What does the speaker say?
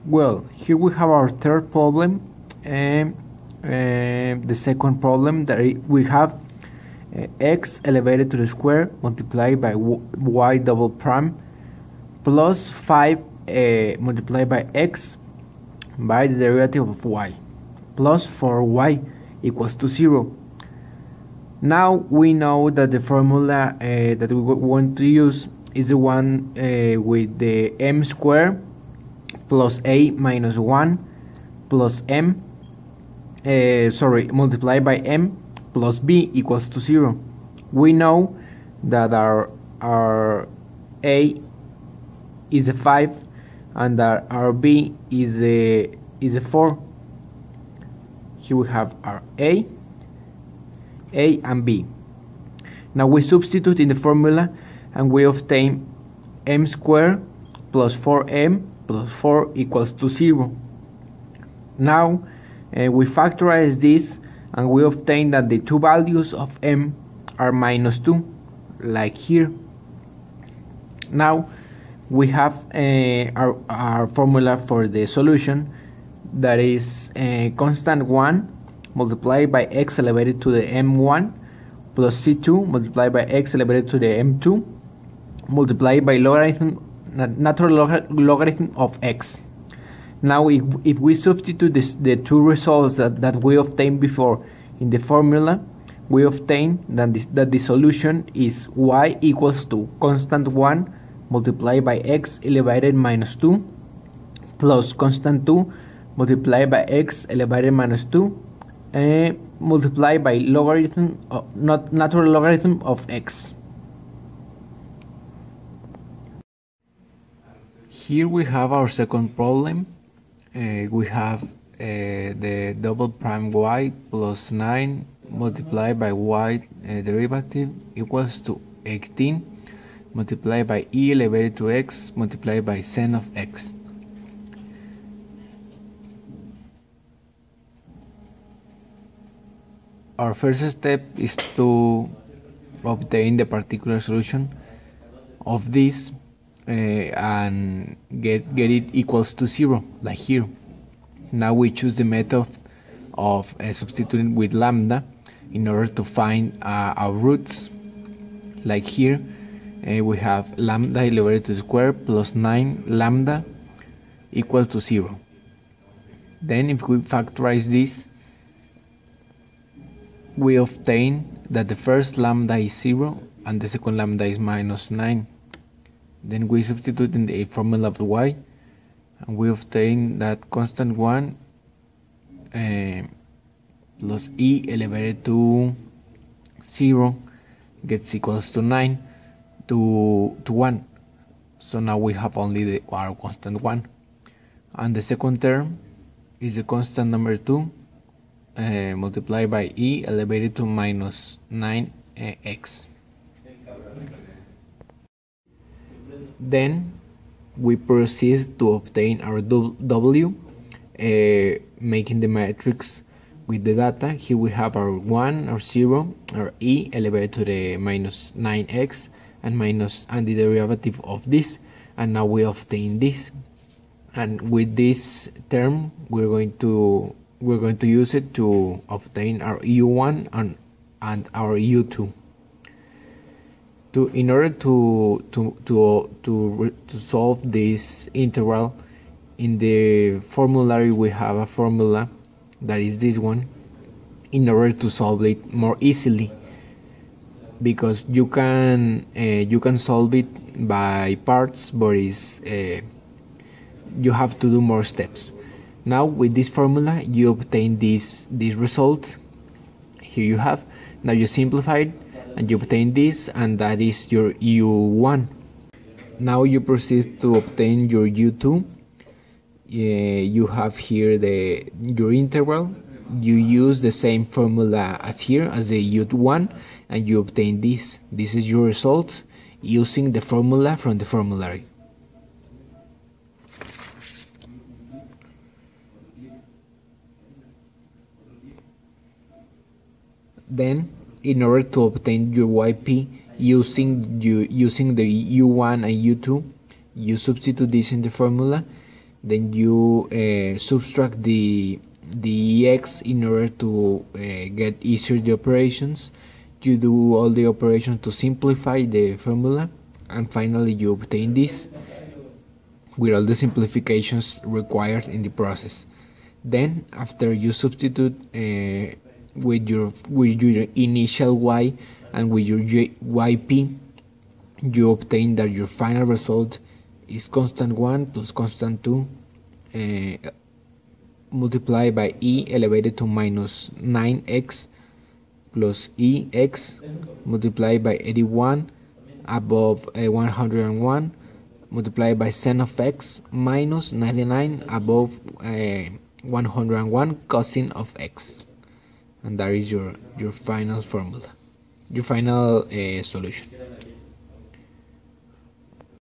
Well, here we have our third problem, and the second problem that we have x elevated to the square multiplied by y double prime plus 5 multiplied by x by the derivative of y plus 4y equals to 0. Now we know that the formula that we want to use is the one with the m squared plus a minus 1 plus m multiplied by m plus b equals to 0. We know that our a is a 5 and our b is a 4. Here we have our a and b. Now we substitute in the formula and we obtain m squared plus 4m plus 4 equals to 0. Now we factorize this and we obtain that the two values of m are minus 2, like here. Now we have our formula for the solution, that is constant 1 multiplied by x elevated to the m1 plus c2 multiplied by x elevated to the m2 multiplied by natural logarithm of x. Now if we substitute the two results that we obtained before in the formula, we obtain that the solution is y equals to constant 1 multiplied by x elevated minus 2 plus constant 2 multiplied by x elevated minus 2 multiplied by natural logarithm of x. Here we have our second problem. We have the double prime y plus 9 multiplied by y derivative equals to 18 multiplied by e elevated to x multiplied by sen of x. Our first step is to obtain the particular solution of this and get it equals to 0, like here. Now we choose the method of substituting with lambda in order to find our roots, like here. We have lambda elevated to the square plus 9 lambda equal to 0. Then if we factorize this, we obtain that the first lambda is 0 and the second lambda is minus 9. Then we substitute in the formula of y and we obtain that constant 1 plus e elevated to 0 gets equals to 9 to 1. So now we have only our constant 1, and the second term is the constant number 2 multiplied by e elevated to minus 9x. Then we proceed to obtain our w, making the matrix with the data. Here we have our 1, our 0, our e elevated to the minus 9x and the derivative of this, and now we obtain this. And with this term we're going to use it to obtain our u1 and our u2. In order to solve this integral, in the formulary we have a formula that is this one, in order to solve it more easily, because you can solve it by parts, but you have to do more steps. Now with this formula you obtain this result. Here you have. Now you simplify it and you obtain this, and that is your u1. Now you proceed to obtain your u2. You have here your integral. You use the same formula as here as the u1 and you obtain this. This is your result using the formula from the formulary. Then, in order to obtain your yp using the u1 and u2, you substitute this in the formula Then you subtract the x in order to get easier the operations. You do all the operations to simplify the formula, and finally you obtain this with all the simplifications required in the process. Then after you substitute with your initial y and with your yp, you obtain that your final result is constant 1 plus constant 2 multiplied by e elevated to minus 9x plus ex multiplied by 81 above 101 multiplied by sen of x minus 99 above 101 cosine of x, and that is your final formula, your final solution.